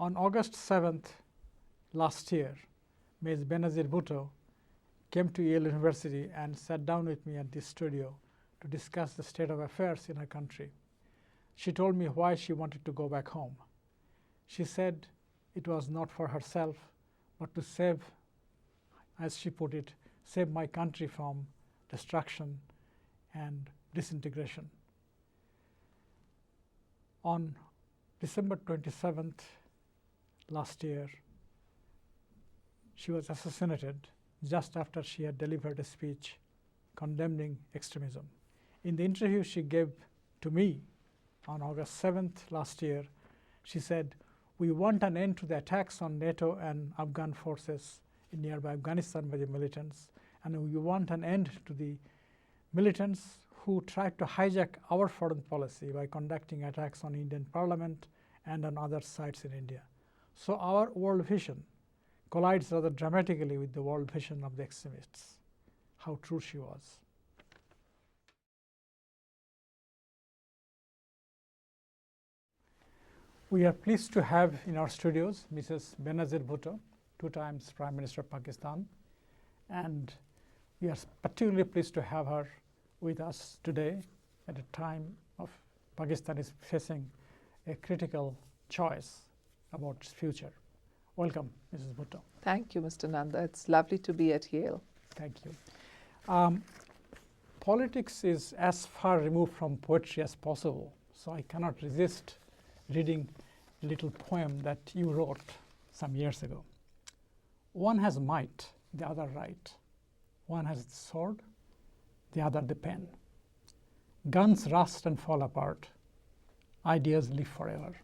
On August 7th last year, Ms. Benazir Bhutto came to Yale University and sat down with me at this studio to discuss the state of affairs in her country. She told me why she wanted to go back home. She said it was not for herself, but to save, as she put it, save my country from destruction and disintegration. On December 27th last year, she was assassinated just after she had delivered a speech condemning extremism. In the interview she gave to me on August 7th last year, she said, "We want an end to the attacks on NATO and Afghan forces in nearby Afghanistan by the militants, and we want an end to the militants who tried to hijack our foreign policy by conducting attacks on Indian Parliament and on other sites in India." So our world vision collides rather dramatically with the world vision of the extremists. How true she was. We are pleased to have in our studios Mrs. Benazir Bhutto, 2 times Prime Minister of Pakistan, and we are particularly pleased to have her with us today at a time of Pakistan is facing a critical choice about its future. Welcome, Mrs. Bhutto. Thank you, Mr. Nanda. It's lovely to be at Yale. Thank you. Politics is as far removed from poetry as possible, so I cannot resist reading a little poem that you wrote some years ago. One has might, the other right. One has the sword, the other the pen. Guns rust and fall apart. Ideas live forever.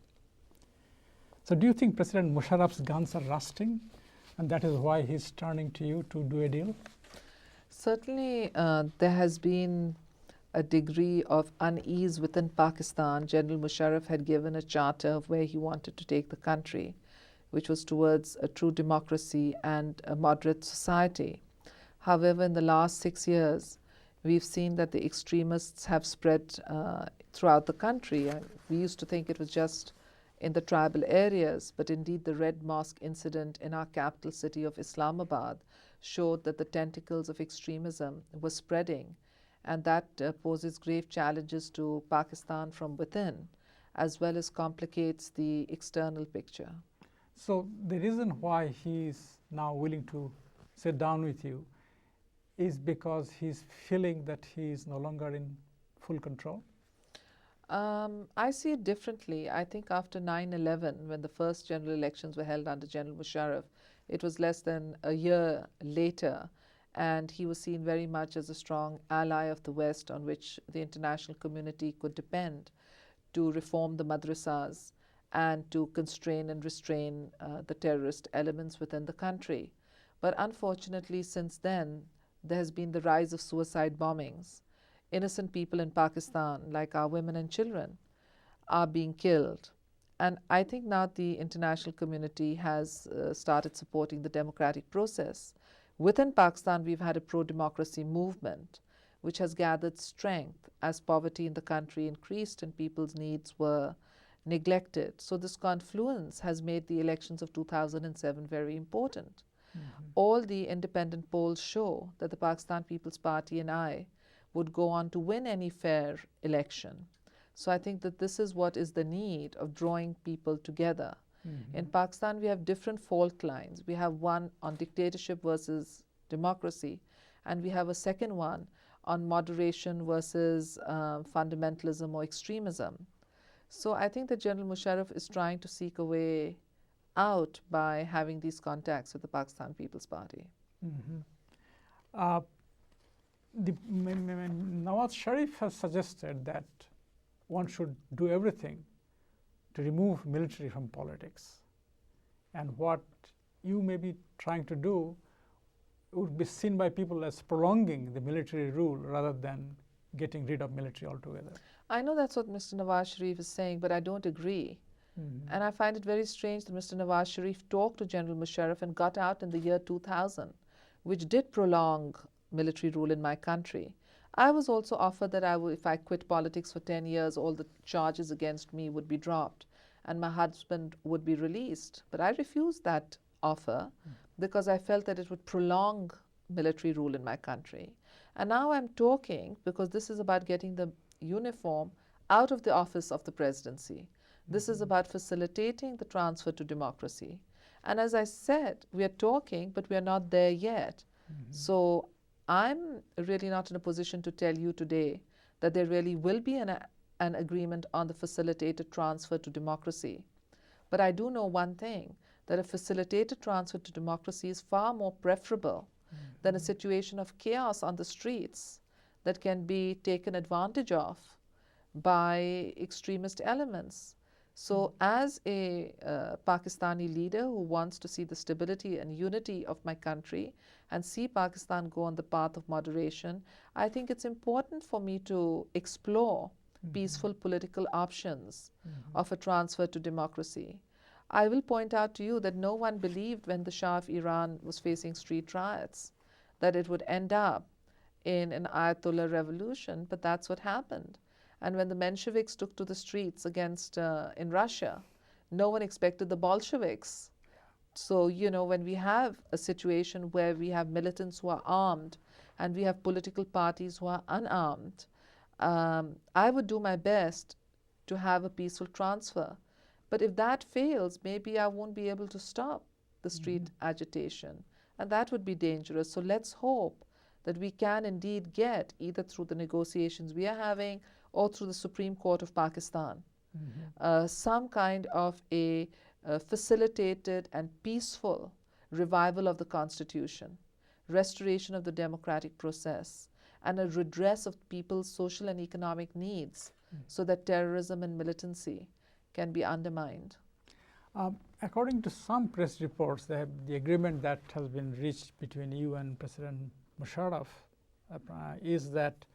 So do you think President Musharraf's guns are rusting, and that is why he's turning to you to do a deal? Certainly, there has been a degree of unease within Pakistan. General Musharraf had given a charter of where he wanted to take the country, which was towards a true democracy and a moderate society. However, in the last 6 years, we've seen that the extremists have spread throughout the country. We used to think it was just in the tribal areas, but indeed the Red Mosque incident in our capital city of Islamabad showed that the tentacles of extremism were spreading, and that poses grave challenges to Pakistan from within, as well as complicates the external picture. So the reason why he is now willing to sit down with you is because he's feeling that he is no longer in full control? I see it differently. I think after 9/11, when the first general elections were held under General Musharraf, it was less than a year later, and he was seen very much as a strong ally of the West on which the international community could depend to reform the madrasas and to constrain and restrain the terrorist elements within the country. But unfortunately, since then, there has been the rise of suicide bombings. Innocent people in Pakistan, like our women and children, are being killed. And I think now the international community has started supporting the democratic process. Within Pakistan, we've had a pro-democracy movement, which has gathered strength as poverty in the country increased and people's needs were neglected. So this confluence has made the elections of 2007 very important. All the independent polls show that the Pakistan People's Party and I would go on to win any fair election. So I think that this is what is the need of drawing people together. In Pakistan, we have different fault lines. We have one on dictatorship versus democracy, and we have a second one on moderation versus fundamentalism or extremism. So I think that General Musharraf is trying to seek a way out by having these contacts with the Pakistan People's Party. Nawaz Sharif has suggested that one should do everything to remove military from politics. And what you may be trying to do would be seen by people as prolonging the military rule rather than getting rid of military altogether. I know that's what Mr. Nawaz Sharif is saying, but I don't agree. And I find it very strange that Mr. Nawaz Sharif talked to General Musharraf and got out in the year 2000, which did prolong military rule in my country. I was also offered that if I quit politics for 10 years, all the charges against me would be dropped. and my husband would be released. But I refused that offer because I felt that it would prolong military rule in my country. And now I'm talking because this is about getting the uniform out of the office of the presidency. This is about facilitating the transfer to democracy. And as I said, we are talking, but we are not there yet. So I'm really not in a position to tell you today that there really will be an agreement on the facilitated transfer to democracy. But I do know one thing, that a facilitated transfer to democracy is far more preferable than a situation of chaos on the streets that can be taken advantage of by extremist elements. So as a Pakistani leader who wants to see the stability and unity of my country and see Pakistan go on the path of moderation, I think it's important for me to explore peaceful political options of a transfer to democracy. I will point out to you that no one believed when the Shah of Iran was facing street riots that it would end up in an Ayatollah revolution, but that's what happened. And when the Mensheviks took to the streets against, in Russia, no one expected the Bolsheviks. So, you know, when we have a situation where we have militants who are armed and we have political parties who are unarmed, I would do my best to have a peaceful transfer. But if that fails, maybe I won't be able to stop the street agitation. And that would be dangerous. So let's hope that we can indeed get, either through the negotiations we are having or through the Supreme Court of Pakistan, some kind of a facilitated and peaceful revival of the Constitution, restoration of the democratic process, and a redress of people's social and economic needs so that terrorism and militancy can be undermined. According to some press reports, the agreement that has been reached between you and President Musharraf is that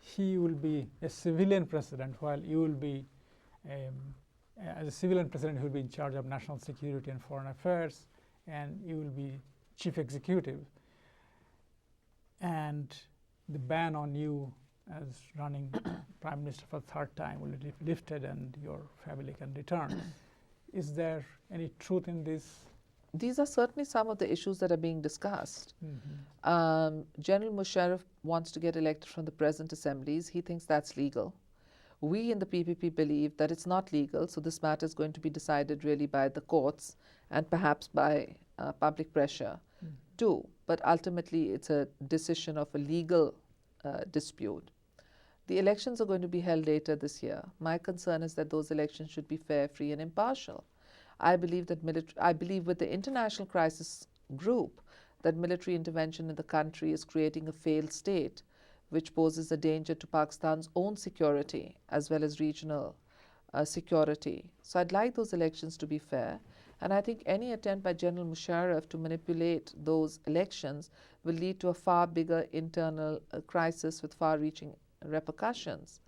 he will be a civilian president, while you will be, as a civilian president, he will be in charge of national security and foreign affairs, and you will be chief executive. And the ban on you as running prime minister for the third time will be lifted and your family can return. Is there any truth in this? These are certainly some of the issues that are being discussed. General Musharraf wants to get elected from the present assemblies. He thinks that's legal. We in the PPP believe that it's not legal, so this matter is going to be decided really by the courts and perhaps by public pressure too. But ultimately, it's a decision of a legal dispute. The elections are going to be held later this year. My concern is that those elections should be fair, free, and impartial. I believe that with the International Crisis Group that military intervention in the country is creating a failed state, which poses a danger to Pakistan's own security as well as regional security. So I'd like those elections to be fair. And I think any attempt by General Musharraf to manipulate those elections will lead to a far bigger internal crisis with far-reaching repercussions.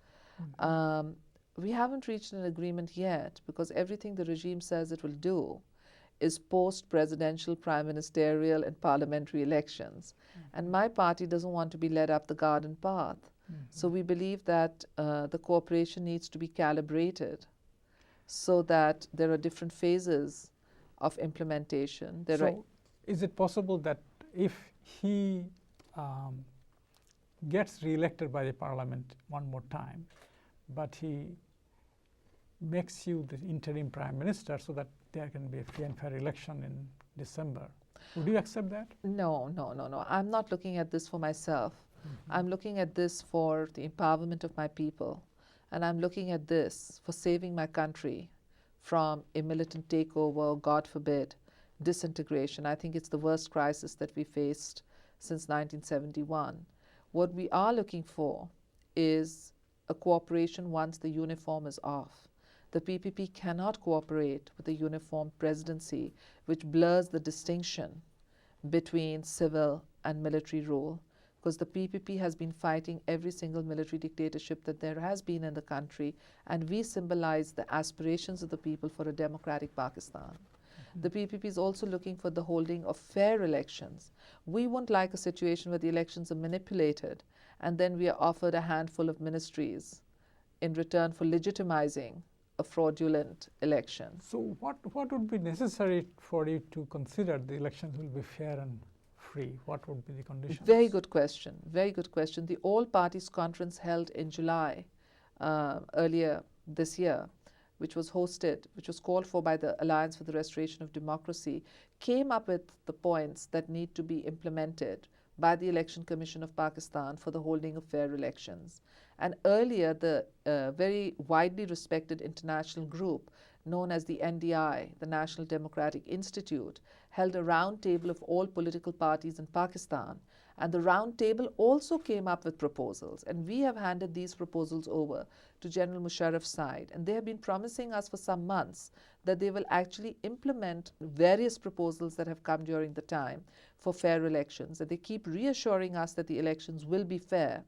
We haven't reached an agreement yet because everything the regime says it will do is post-presidential, prime ministerial, and parliamentary elections. And my party doesn't want to be led up the garden path. So we believe that the cooperation needs to be calibrated so that there are different phases of implementation. So is it possible that if he gets re-elected by the parliament one more time, but he makes you the interim prime minister so that there can be a free and fair election in December, would you accept that? No. I'm not looking at this for myself. I'm looking at this for the empowerment of my people. And I'm looking at this for saving my country from a militant takeover, God forbid, disintegration. I think it's the worst crisis that we faced since 1971. What we are looking for is a cooperation once the uniform is off. The PPP cannot cooperate with a uniform presidency which blurs the distinction between civil and military rule, because the PPP has been fighting every single military dictatorship that there has been in the country, and we symbolize the aspirations of the people for a democratic Pakistan. The PPP is also looking for the holding of fair elections. We won't like a situation where the elections are manipulated and then we are offered a handful of ministries in return for legitimizing a fraudulent election. So what would be necessary for you to consider the elections will be fair and free? What would be the conditions? Very good question. Very good question. The All Parties Conference held in July earlier this year, which was called for by the Alliance for the Restoration of Democracy, came up with the points that need to be implemented by the Election Commission of Pakistan for the holding of fair elections. And earlier, the very widely respected international group known as the NDI, the National Democratic Institute, held a round table of all political parties in Pakistan. And the round table also came up with proposals. And we have handed these proposals over to General Musharraf's side. And they have been promising us for some months that they will actually implement various proposals that have come during the time for fair elections. And they keep reassuring us that the elections will be fair.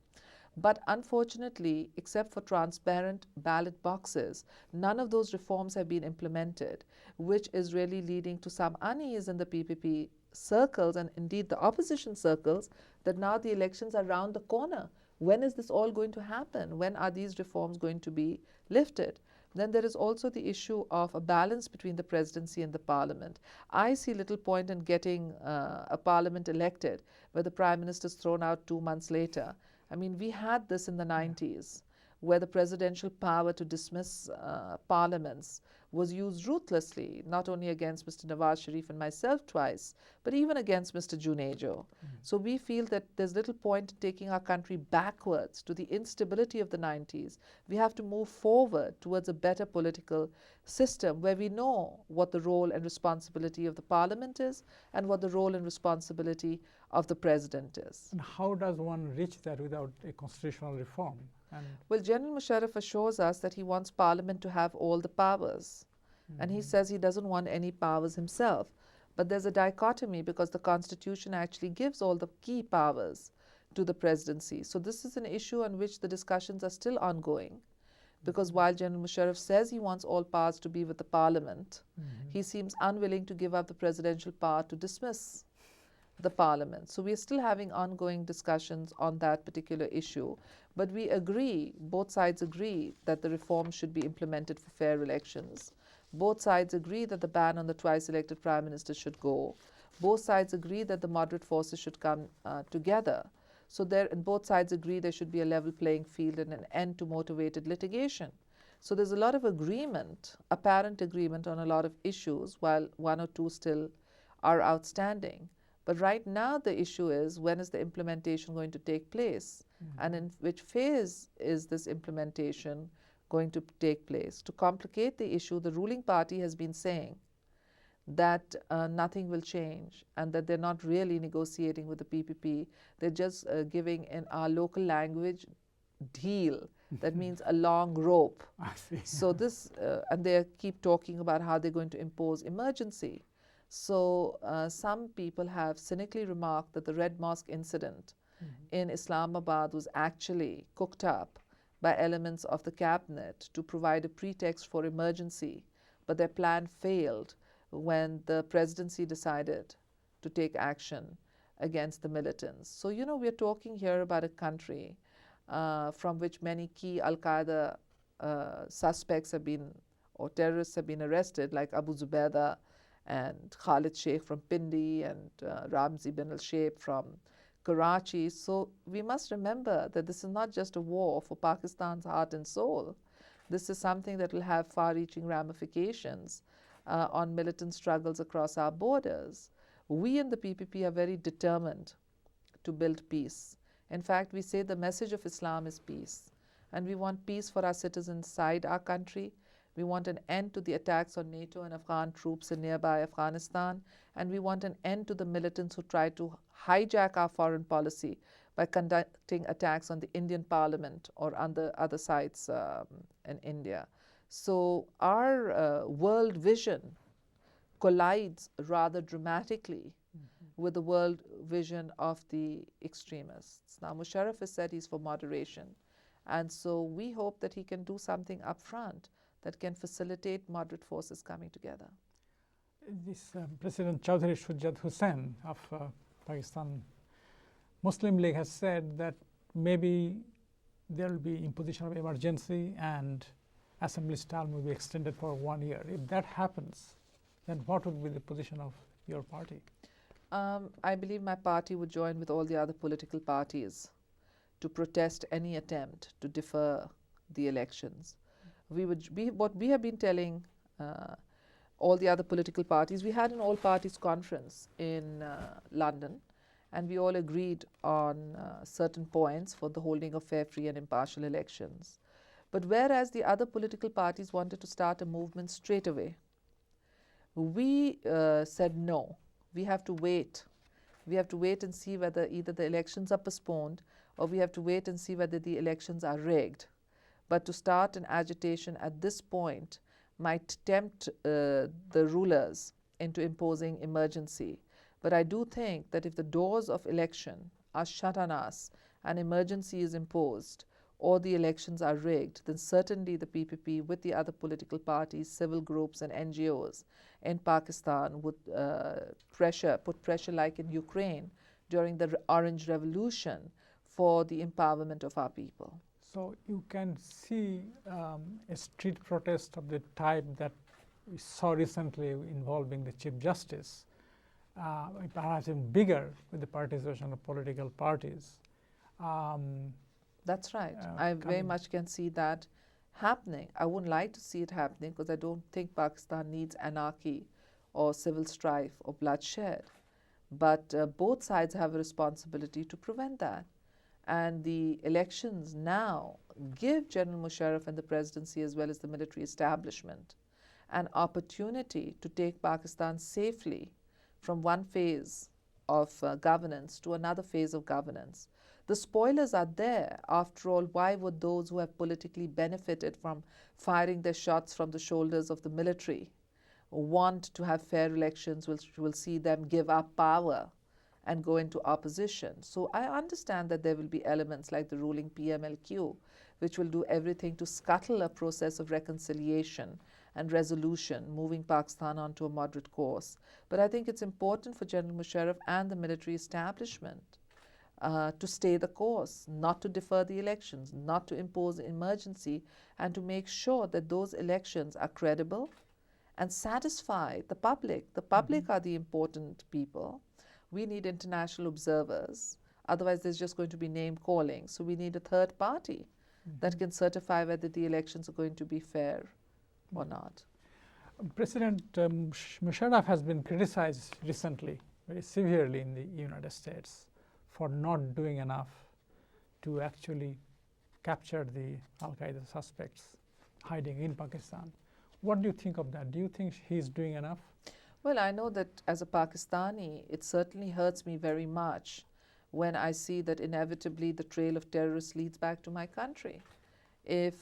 But unfortunately, except for transparent ballot boxes, none of those reforms have been implemented, which is really leading to some unease in the PPP circles and indeed the opposition circles that now the elections are round the corner. When is this all going to happen? When are these reforms going to be lifted? Then there is also the issue of a balance between the presidency and the parliament. I see little point in getting a parliament elected where the prime minister is thrown out 2 months later. I mean, we had this in the 90s, where the presidential power to dismiss parliaments was used ruthlessly, not only against Mr. Nawaz Sharif and myself twice, but even against Mr. Junejo. So we feel that there's little point in taking our country backwards to the instability of the 90s. We have to move forward towards a better political system where we know what the role and responsibility of the parliament is and what the role and responsibility of the president is. And how does one reach that without a constitutional reform? Well, General Musharraf assures us that he wants Parliament to have all the powers. And he says he doesn't want any powers himself. But there's a dichotomy because the Constitution actually gives all the key powers to the presidency. So this is an issue on which the discussions are still ongoing. Because while General Musharraf says he wants all powers to be with the Parliament, he seems unwilling to give up the presidential power to dismiss the Parliament. So we are still having ongoing discussions on that particular issue. But we agree, both sides agree, that the reforms should be implemented for fair elections. Both sides agree that the ban on the twice-elected Prime Minister should go. Both sides agree that the moderate forces should come together. So and both sides agree there should be a level playing field and an end to motivated litigation. So there's a lot of agreement, apparent agreement on a lot of issues, while one or two still are outstanding. But right now the issue is, when is the implementation going to take place? And in which phase is this implementation going to take place? To complicate the issue, the ruling party has been saying that nothing will change and that they're not really negotiating with the PPP. They're just giving, in our local language, deal. That means a long rope. I see. So this, and they keep talking about how they're going to impose emergency. So some people have cynically remarked that the Red Mosque incident in Islamabad was actually cooked up by elements of the cabinet to provide a pretext for emergency, but their plan failed when the presidency decided to take action against the militants. So, you know, we're talking here about a country from which many key Al-Qaeda suspects have been, or terrorists have been arrested, like Abu Zubaydah and Khalid Sheikh from Pindi and Ramzi bin al-Shaykh from Karachi. So we must remember that this is not just a war for Pakistan's heart and soul. This is something that will have far-reaching ramifications on militant struggles across our borders. We in the PPP are very determined to build peace. In fact, we say the message of Islam is peace. And we want peace for our citizens inside our country. We want an end to the attacks on NATO and Afghan troops in nearby Afghanistan. And we want an end to the militants who try to hijack our foreign policy by conducting attacks on the Indian Parliament or on the other sites in India. So our world vision collides rather dramatically with the world vision of the extremists. Now, Musharraf has said he's for moderation. And so we hope that he can do something up front that can facilitate moderate forces coming together. This President Chaudhry Shujat Hussain of Pakistan Muslim League has said that maybe there will be imposition of emergency and assembly style may be extended for 1 year. If that happens, then what would be the position of your party? I believe my party would join with all the other political parties to protest any attempt to defer the elections. We would be what we have been telling all the other political parties. We had an all parties conference in London, and we all agreed on certain points for the holding of fair, free and impartial elections. But whereas the other political parties wanted to start a movement straight away, we said no, we have to wait. We have to wait and see whether either the elections are postponed or we have to wait and see whether the elections are rigged. But to start an agitation at this point might tempt the rulers into imposing emergency. But I do think that if the doors of election are shut on us and emergency is imposed or the elections are rigged, then certainly the PPP with the other political parties, civil groups and NGOs in Pakistan would put pressure like in Ukraine during the Orange Revolution for the empowerment of our people. So you can see a street protest of the type that we saw recently involving the Chief Justice, perhaps even bigger with the participation of political parties. That's right. I very much can see that happening. I wouldn't like to see it happening because I don't think Pakistan needs anarchy or civil strife or bloodshed. But both sides have a responsibility to prevent that. And the elections now give General Musharraf and the presidency as well as the military establishment an opportunity to take Pakistan safely from one phase of governance to another phase of governance. The spoilers are there. After all, why would those who have politically benefited from firing their shots from the shoulders of the military want to have fair elections, which will see them give up power and go into opposition? So I understand that there will be elements like the ruling PMLQ, which will do everything to scuttle a process of reconciliation and resolution, moving Pakistan onto a moderate course. But I think it's important for General Musharraf and the military establishment to stay the course, not to defer the elections, not to impose emergency, and to make sure that those elections are credible and satisfy the public. The public are the important people. We need international observers. Otherwise, there's just going to be name calling. So we need a third party that can certify whether the elections are going to be fair or not. President Musharraf has been criticized recently very severely in the United States for not doing enough to actually capture the Al-Qaeda suspects hiding in Pakistan. What do you think of that? Do you think he's doing enough? Well, I know that as a Pakistani, it certainly hurts me very much when I see that inevitably the trail of terrorists leads back to my country. If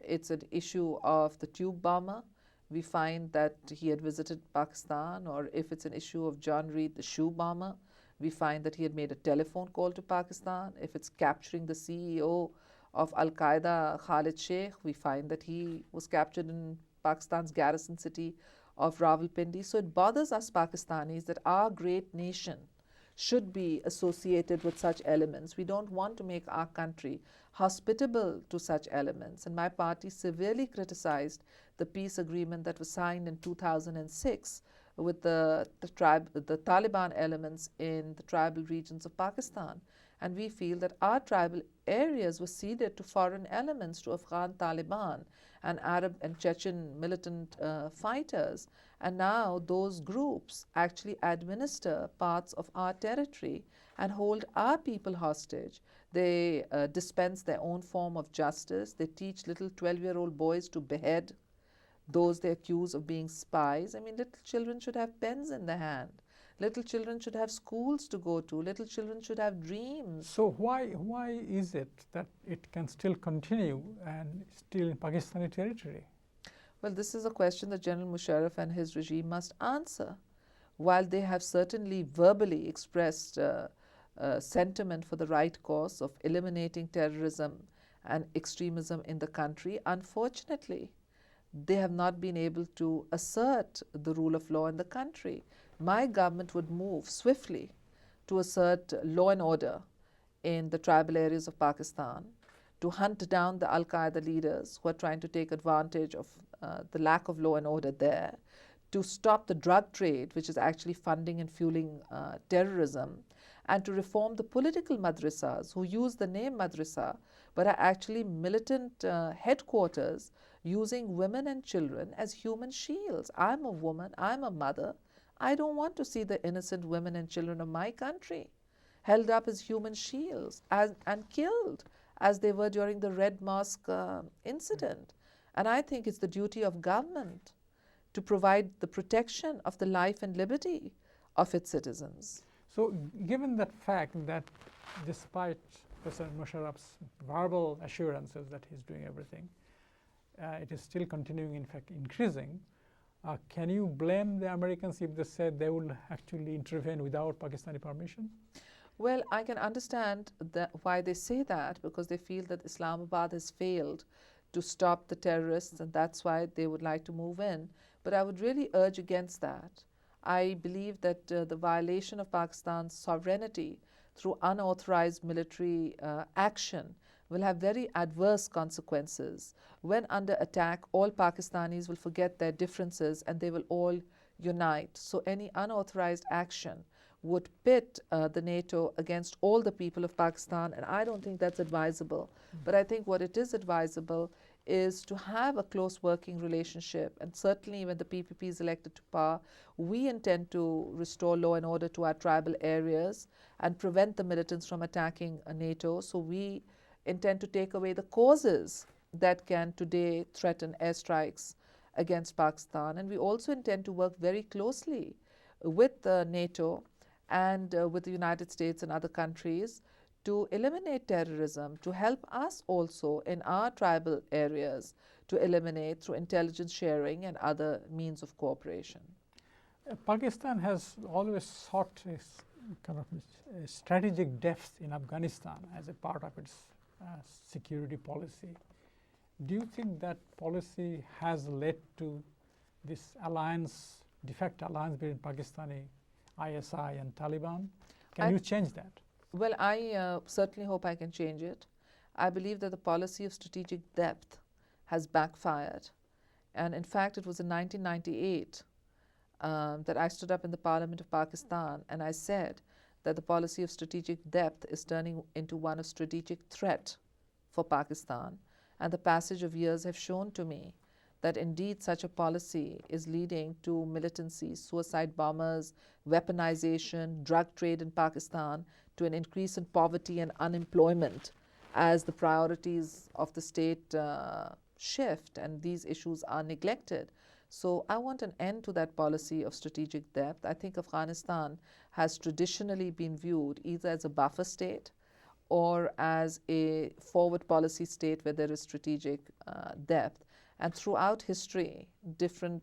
it's an issue of the tube bomber, we find that he had visited Pakistan, or if it's an issue of John Reed, the shoe bomber, we find that he had made a telephone call to Pakistan. If it's capturing the CEO of Al-Qaeda, Khalid Sheikh, we find that he was captured in Pakistan's garrison city of Rawalpindi. So it bothers us Pakistanis that our great nation should be associated with such elements. We don't want to make our country hospitable to such elements. And my party severely criticized the peace agreement that was signed in 2006 with the Taliban elements in the tribal regions of Pakistan. And we feel that our tribal areas were ceded to foreign elements, to Afghan Taliban and Arab and Chechen militant fighters. And now those groups actually administer parts of our territory and hold our people hostage. They dispense their own form of justice. They teach little 12-year-old boys to behead those they accuse of being spies. I mean, little children should have pens in their hand. Little children should have schools to go to. Little children should have dreams. So why is it that it can still continue and still in Pakistani territory? Well, this is a question that General Musharraf and his regime must answer. While they have certainly verbally expressed sentiment for the right course of eliminating terrorism and extremism in the country, unfortunately, they have not been able to assert the rule of law in the country. My government would move swiftly to assert law and order in the tribal areas of Pakistan, to hunt down the Al-Qaeda leaders who are trying to take advantage of the lack of law and order there, to stop the drug trade, which is actually funding and fueling terrorism, and to reform the political madrasas who use the name madrasa but are actually militant headquarters using women and children as human shields. I'm a woman, I'm a mother. I don't want to see the innocent women and children of my country held up as human shields and killed as they were during the Red Mosque incident. And I think it's the duty of government to provide the protection of the life and liberty of its citizens. So given that fact that despite President Musharraf's verbal assurances that he's doing everything, it is still continuing, in fact increasing, can you blame the Americans if they said they would actually intervene without Pakistani permission? Well, I can understand why they say that, because they feel that Islamabad has failed to stop the terrorists, and that's why they would like to move in. But I would really urge against that. I believe that the violation of Pakistan's sovereignty through unauthorized military action will have very adverse consequences. When under attack, all Pakistanis will forget their differences and they will all unite. So any unauthorized action would pit the NATO against all the people of Pakistan, and I don't think that's advisable. But I think what it is advisable is to have a close working relationship, and certainly when the PPP is elected to power, we intend to restore law and order to our tribal areas and prevent the militants from attacking NATO. So we intend to take away the causes that can today threaten airstrikes against Pakistan, and we also intend to work very closely with NATO and with the United States and other countries to eliminate terrorism, to help us also in our tribal areas to eliminate through intelligence sharing and other means of cooperation. Pakistan has always sought a kind of a strategic depth in Afghanistan as a part of its security policy. Do you think that policy has led to this alliance, de facto alliance between Pakistani ISI and Taliban? Can you change that? Well, I certainly hope I can change it. I believe that the policy of strategic depth has backfired. And in fact, it was in 1998 that I stood up in the Parliament of Pakistan and I said that the policy of strategic depth is turning into one of strategic threat for Pakistan. And the passage of years have shown to me that indeed such a policy is leading to militancy, suicide bombers, weaponization, drug trade in Pakistan, to an increase in poverty and unemployment as the priorities of the state shift and these issues are neglected. So I want an end to that policy of strategic depth. I think Afghanistan has traditionally been viewed either as a buffer state or as a forward policy state where there is strategic depth. And throughout history, different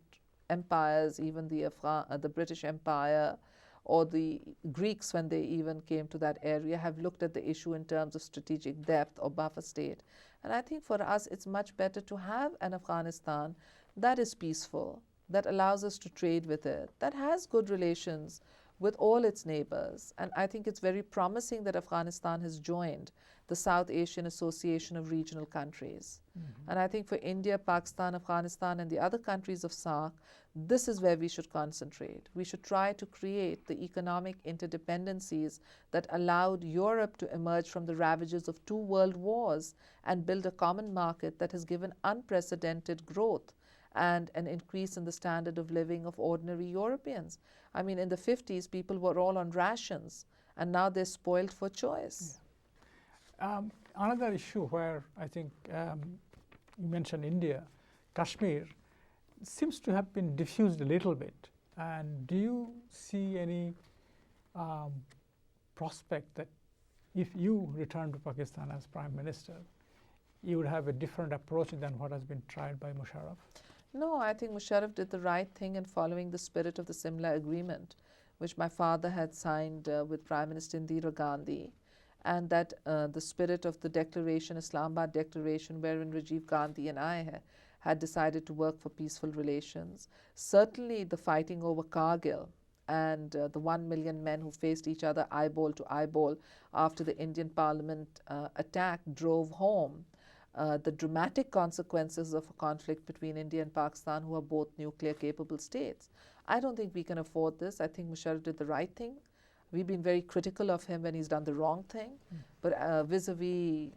empires, even the British Empire or the Greeks, when they even came to that area, have looked at the issue in terms of strategic depth or buffer state. And I think for us, it's much better to have an Afghanistan that is peaceful, that allows us to trade with it, that has good relations with all its neighbors. And I think it's very promising that Afghanistan has joined the South Asian Association of Regional Countries. And I think for India, Pakistan, Afghanistan, and the other countries of SAARC, this is where we should concentrate. We should try to create the economic interdependencies that allowed Europe to emerge from the ravages of 2 world wars and build a common market that has given unprecedented growth and an increase in the standard of living of ordinary Europeans. I mean, in the 50s, people were all on rations, and now they're spoiled for choice. Another issue where I think you mentioned India, Kashmir seems to have been diffused a little bit. And do you see any prospect that if you return to Pakistan as Prime Minister, you would have a different approach than what has been tried by Musharraf? No, I think Musharraf did the right thing in following the spirit of the Simla Agreement, which my father had signed with Prime Minister Indira Gandhi, and that the spirit of the declaration, Islamabad Declaration, wherein Rajiv Gandhi and I had decided to work for peaceful relations. Certainly the fighting over Kargil and the 1 million men who faced each other eyeball to eyeball after the Indian Parliament attack drove home the dramatic consequences of a conflict between India and Pakistan, who are both nuclear capable states. I don't think we can afford this. I think Musharraf did the right thing. We've been very critical of him when he's done the wrong thing. But vis-a-vis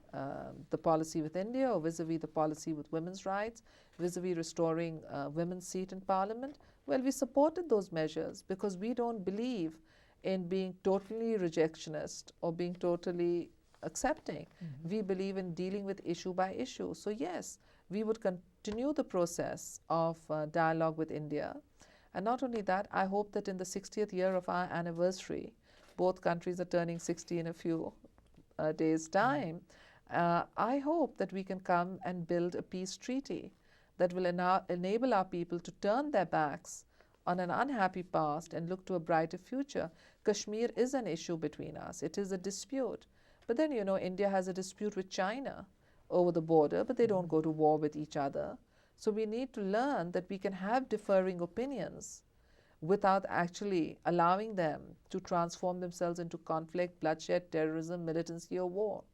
the policy with India, or vis-a-vis the policy with women's rights, vis-a-vis restoring women's seat in parliament, well, we supported those measures because we don't believe in being totally rejectionist or being totally accepting. We believe in dealing with issue by issue. So yes, we would continue the process of dialogue with India. And not only that, I hope that in the 60th year of our anniversary, both countries are turning 60 in a few days' time, I hope that we can come and build a peace treaty that will enable our people to turn their backs on an unhappy past and look to a brighter future. Kashmir is an issue between us. It is a dispute. But then, you know, India has a dispute with China over the border, but they don't go to war with each other. So we need to learn that we can have differing opinions without actually allowing them to transform themselves into conflict, bloodshed, terrorism, militancy, or war.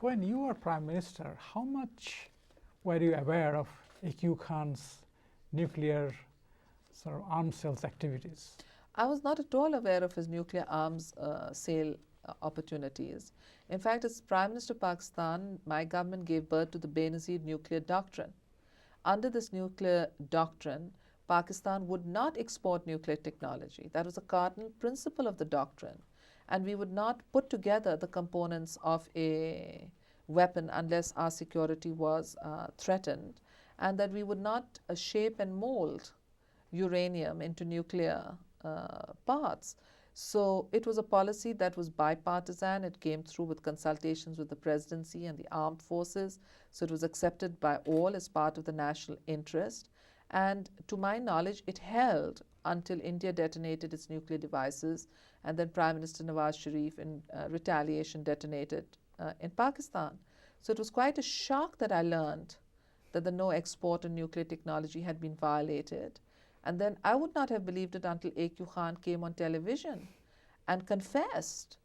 When you were Prime Minister, how much were you aware of A.Q. Khan's nuclear sort of arms sales activities? I was not at all aware of his nuclear arms sale opportunities. In fact, as Prime Minister of Pakistan, my government gave birth to the Benazir nuclear doctrine. Under this nuclear doctrine, Pakistan would not export nuclear technology. That was a cardinal principle of the doctrine. And we would not put together the components of a weapon unless our security was threatened, and that we would not shape and mold uranium into nuclear parts. So it was a policy that was bipartisan. It came through with consultations with the presidency and the armed forces. So it was accepted by all as part of the national interest. And to my knowledge, it held until India detonated its nuclear devices, and then Prime Minister Nawaz Sharif in retaliation detonated in Pakistan. So it was quite a shock that I learned that the no export of nuclear technology had been violated. And then I would not have believed it until A.Q. Khan came on television and confessed.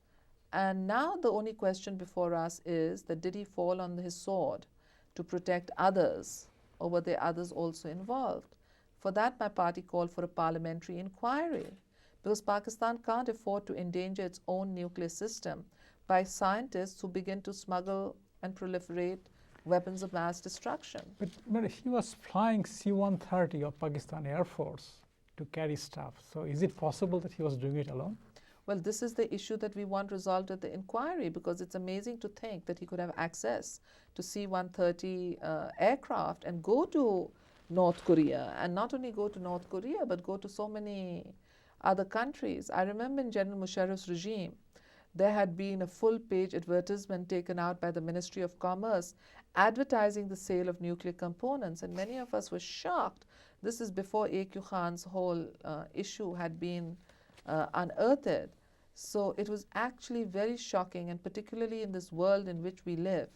And now the only question before us is that did he fall on his sword to protect others, or were there others also involved? For that, my party called for a parliamentary inquiry, because Pakistan can't afford to endanger its own nuclear system by scientists who begin to smuggle and proliferate weapons of mass destruction. But he was flying C-130 of Pakistan Air Force to carry stuff. So is it possible that he was doing it alone? Well, this is the issue that we want resolved at the inquiry, because it's amazing to think that he could have access to C-130 aircraft and go to North Korea, and not only go to North Korea, but go to so many other countries. I remember in General Musharraf's regime, there had been a full-page advertisement taken out by the Ministry of Commerce advertising the sale of nuclear components, and many of us were shocked. This is before A.Q. Khan's whole issue had been unearthed. So it was actually very shocking, and particularly in this world in which we live,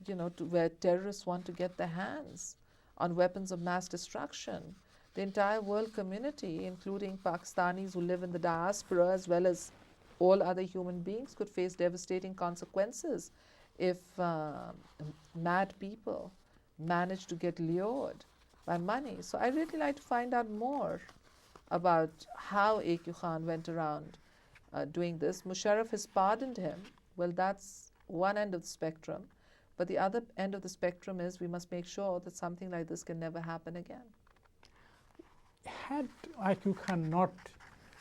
you know, where terrorists want to get their hands on weapons of mass destruction. The entire world community, including Pakistanis who live in the diaspora as well as all other human beings, could face devastating consequences if mad people manage to get lured by money. So I'd really like to find out more about how A.Q. Khan went around doing this. Musharraf has pardoned him. Well, that's one end of the spectrum. But the other end of the spectrum is we must make sure that something like this can never happen again. Had A.Q. Khan not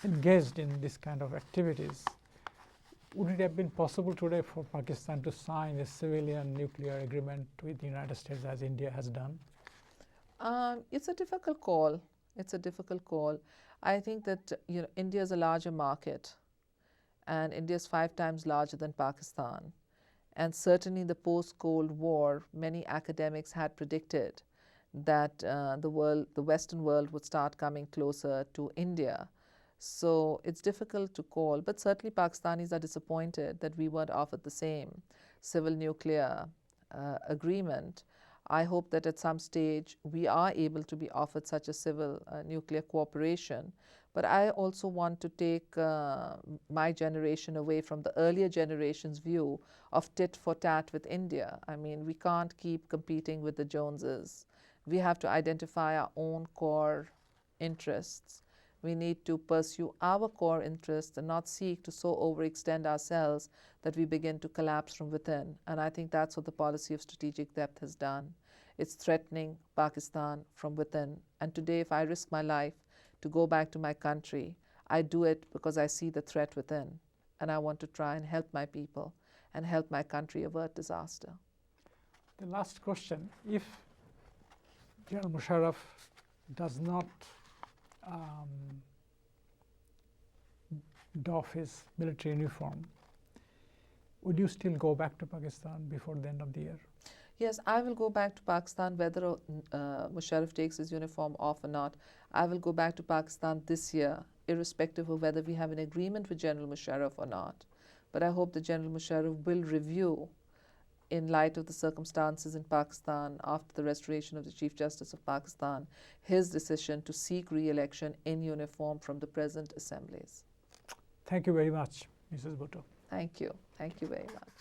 engaged in this kind of activities, would it have been possible today for Pakistan to sign a civilian nuclear agreement with the United States as India has done? It's a difficult call. It's a difficult call. I think that India is a larger market, and India is 5 times larger than Pakistan. And certainly in the post-Cold War, many academics had predicted that the Western world would start coming closer to India. So it's difficult to call, but certainly Pakistanis are disappointed that we weren't offered the same civil nuclear agreement. I hope that at some stage we are able to be offered such a civil nuclear cooperation. But I also want to take my generation away from the earlier generation's view of tit for tat with India. I mean, we can't keep competing with the Joneses. We have to identify our own core interests. We need to pursue our core interests and not seek to so overextend ourselves that we begin to collapse from within. And I think that's what the policy of strategic depth has done. It's threatening Pakistan from within. And today, if I risk my life to go back to my country, I do it because I see the threat within. And I want to try and help my people and help my country avert disaster. The last question, if General Musharraf does not doff his military uniform, would you still go back to Pakistan before the end of the year? Yes, I will go back to Pakistan whether Musharraf takes his uniform off or not. I will go back to Pakistan this year, irrespective of whether we have an agreement with General Musharraf or not. But I hope that General Musharraf will review, in light of the circumstances in Pakistan after the restoration of the Chief Justice of Pakistan, his decision to seek re-election in uniform from the present assemblies. Thank you very much, Mrs. Bhutto. Thank you. Thank you very much.